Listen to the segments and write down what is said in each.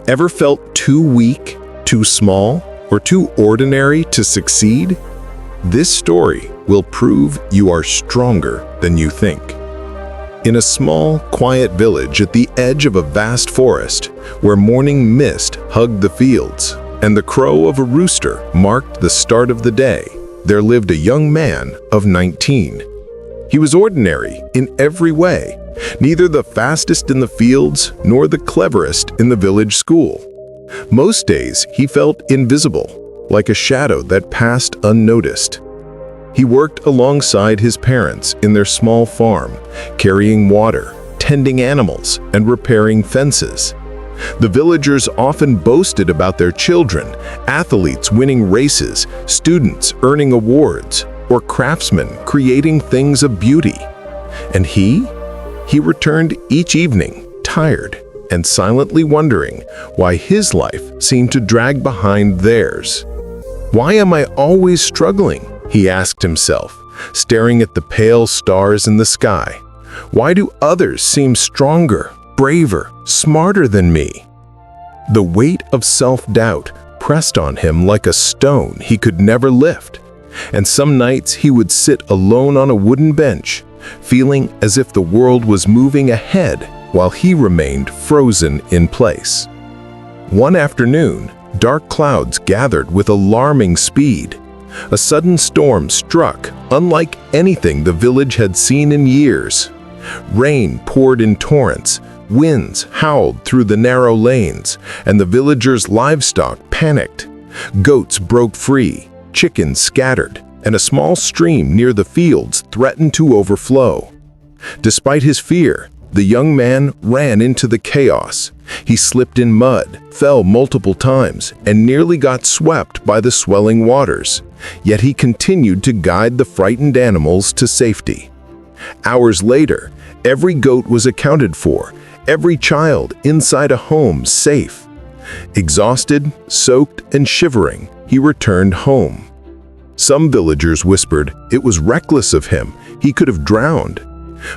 Ever felt too weak, too small, or too ordinary to succeed? This story will prove you are stronger than you think. In a small, quiet village at the edge of a vast forest, where morning mist hugged the fields and the crow of a rooster marked the start of the day, there lived a young man of 19. He was ordinary in every way, neither the fastest in the fields nor the cleverest in the village school. Most days he felt invisible, like a shadow that passed unnoticed. He worked alongside his parents in their small farm, carrying water, tending animals, and repairing fences. The villagers often boasted about their children, athletes winning races, students earning awards, or craftsmen creating things of beauty. And he returned each evening, tired and silently wondering why his life seemed to drag behind theirs. "Why am I always struggling?" he asked himself, staring at the pale stars in the sky. "Why do others seem stronger, braver, smarter than me?" The weight of self-doubt pressed on him like a stone he could never lift, and some nights he would sit alone on a wooden bench, feeling as if the world was moving ahead while he remained frozen in place. One afternoon, dark clouds gathered with alarming speed. A sudden storm struck, unlike anything the village had seen in years. Rain poured in torrents, winds howled through the narrow lanes, and the villagers' livestock panicked. Goats broke free, chickens scattered, and a small stream near the fields threatened to overflow. Despite his fear, the young man ran into the chaos. He slipped in mud, fell multiple times, and nearly got swept by the swelling waters. Yet he continued to guide the frightened animals to safety. Hours later, every goat was accounted for, every child inside a home safe. Exhausted, soaked, and shivering, he returned home. Some villagers whispered it was reckless of him, he could have drowned.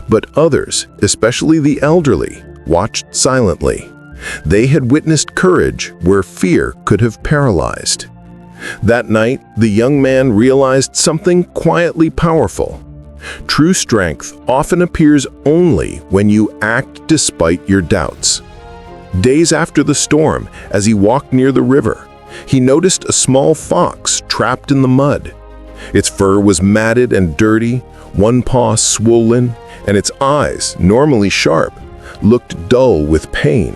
But others, especially the elderly, watched silently. They had witnessed courage where fear could have paralyzed. That night, the young man realized something quietly powerful. True strength often appears only when you act despite your doubts. Days after the storm, as he walked near the river, he noticed a small fox trapped in the mud. Its fur was matted and dirty, one paw swollen, and its eyes, normally sharp, looked dull with pain.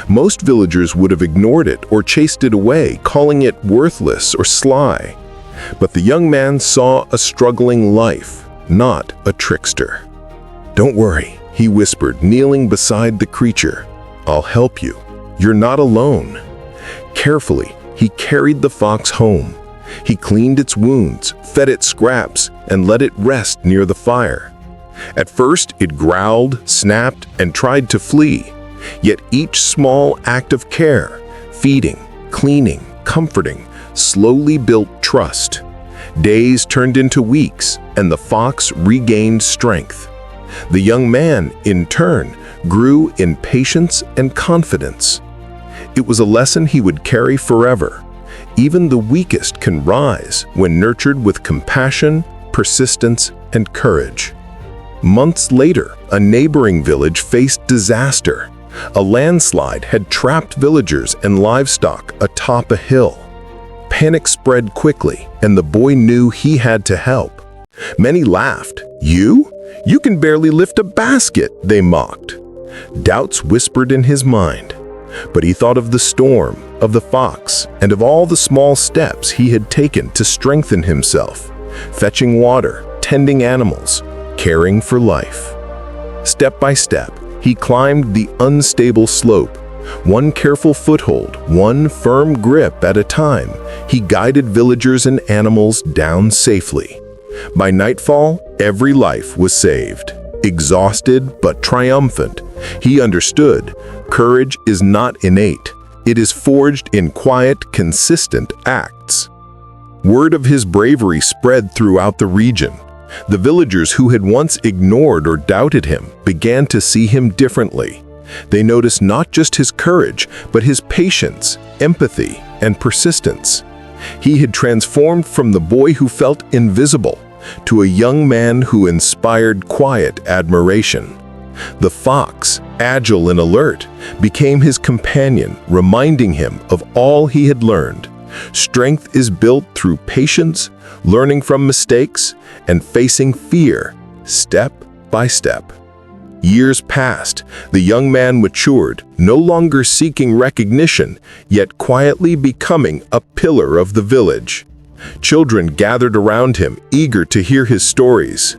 Most villagers would have ignored it or chased it away, calling it worthless or sly. But the young man saw a struggling life, not a trickster. "Don't worry," he whispered, kneeling beside the creature. "I'll help you. You're not alone." Carefully, he carried the fox home. He cleaned its wounds, fed it scraps, and let it rest near the fire. At first, it growled, snapped, and tried to flee. Yet each small act of care, feeding, cleaning, comforting, slowly built trust. Days turned into weeks, and the fox regained strength. The young man, in turn, grew in patience and confidence. It was a lesson he would carry forever. Even the weakest can rise when nurtured with compassion, persistence, and courage. Months later, a neighboring village faced disaster. A landslide had trapped villagers and livestock atop a hill. Panic spread quickly, and the boy knew he had to help. Many laughed. "You? You can barely lift a basket," they mocked. Doubts whispered in his mind. But he thought of the storm, of the fox, and of all the small steps he had taken to strengthen himself, fetching water, tending animals, caring for life. Step by step, he climbed the unstable slope. One careful foothold, one firm grip at a time, he guided villagers and animals down safely. By nightfall, every life was saved. Exhausted but triumphant, he understood courage is not innate. It is forged in quiet, consistent acts. Word of his bravery spread throughout the region. The villagers who had once ignored or doubted him began to see him differently. They noticed not just his courage, but his patience, empathy, and persistence. He had transformed from the boy who felt invisible to a young man who inspired quiet admiration. The fox, agile and alert, became his companion, reminding him of all he had learned. Strength is built through patience, learning from mistakes, and facing fear, step by step. Years passed, the young man matured, no longer seeking recognition, yet quietly becoming a pillar of the village. Children gathered around him, eager to hear his stories.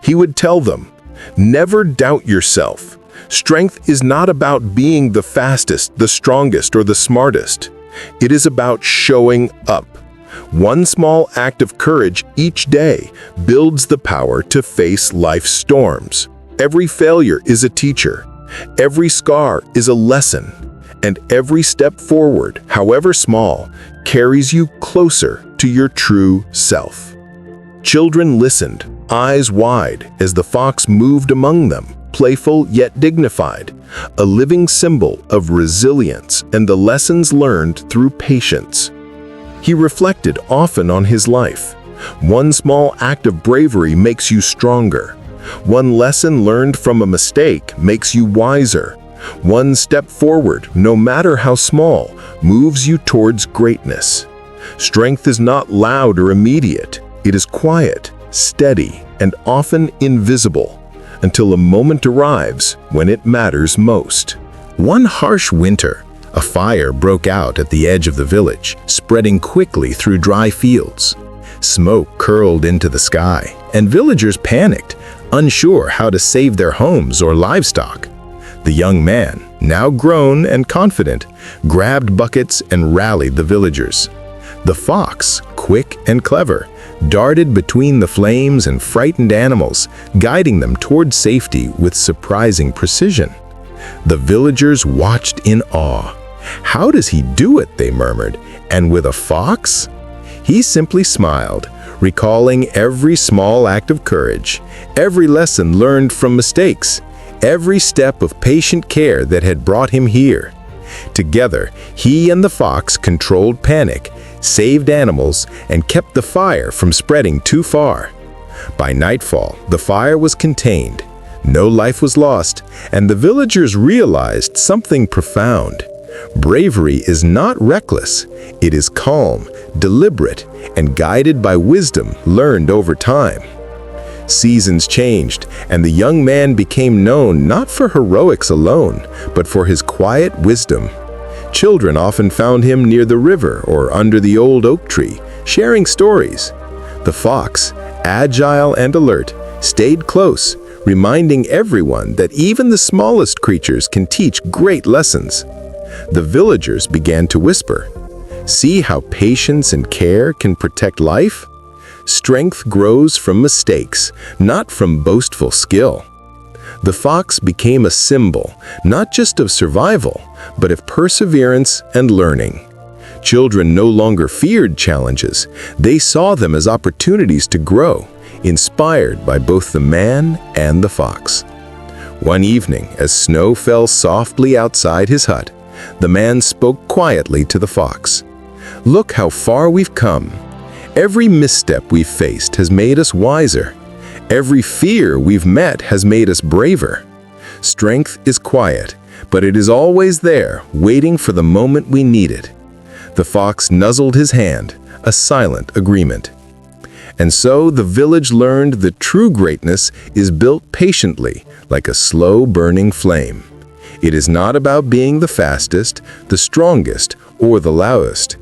He would tell them, "Never doubt yourself. Strength is not about being the fastest, the strongest, or the smartest. It is about showing up. One small act of courage each day builds the power to face life's storms. Every failure is a teacher. Every scar is a lesson. And every step forward, however small, carries you closer to your true self." Children listened, eyes wide, as the fox moved among them, playful yet dignified, a living symbol of resilience and the lessons learned through patience. He reflected often on his life. One small act of bravery makes you stronger. One lesson learned from a mistake makes you wiser. One step forward, no matter how small, moves you towards greatness. Strength is not loud or immediate. It is quiet, steady, and often invisible, until a moment arrives when it matters most. One harsh winter, a fire broke out at the edge of the village, spreading quickly through dry fields. Smoke curled into the sky, and villagers panicked, unsure how to save their homes or livestock. The young man, now grown and confident, grabbed buckets and rallied the villagers. The fox, quick and clever, darted between the flames and frightened animals, guiding them toward safety with surprising precision. The villagers watched in awe. "How does he do it?" they murmured. "And with a fox?" He simply smiled, recalling every small act of courage, every lesson learned from mistakes, every step of patient care that had brought him here. Together, he and the fox controlled panic, saved animals, and kept the fire from spreading too far. By nightfall, the fire was contained. No life was lost, and the villagers realized something profound. Bravery is not reckless. It is calm, deliberate, and guided by wisdom learned over time. Seasons changed, and the young man became known not for heroics alone, but for his quiet wisdom. Children often found him near the river or under the old oak tree, sharing stories. The fox, agile and alert, stayed close, reminding everyone that even the smallest creatures can teach great lessons. The villagers began to whisper, "See how patience and care can protect life? Strength grows from mistakes, not from boastful skill." The fox became a symbol, not just of survival, but of perseverance and learning. Children no longer feared challenges. They saw them as opportunities to grow, inspired by both the man and the fox. One evening, as snow fell softly outside his hut, the man spoke quietly to the fox. "Look how far we've come. Every misstep we've faced has made us wiser. Every fear we've met has made us braver. Strength is quiet, but it is always there, waiting for the moment we need it." The fox nuzzled his hand, a silent agreement. And so the village learned that true greatness is built patiently, like a slow-burning flame. It is not about being the fastest, the strongest, or the loudest.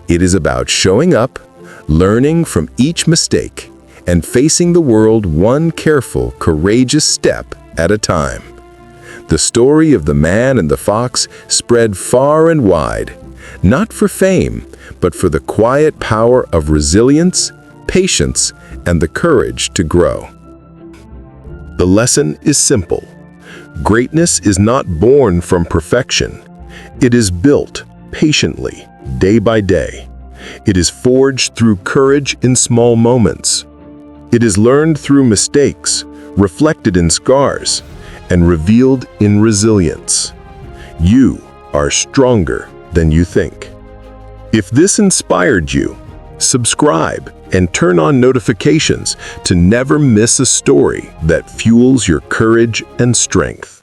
It is about showing up, learning from each mistake, and facing the world one careful, courageous step at a time. The story of the man and the fox spread far and wide, not for fame, but for the quiet power of resilience, patience, and the courage to grow. The lesson is simple. Greatness is not born from perfection. It is built patiently, day by day. It is forged through courage in small moments. It is learned through mistakes, reflected in scars, and revealed in resilience. You are stronger than you think. If this inspired you, subscribe and turn on notifications to never miss a story that fuels your courage and strength.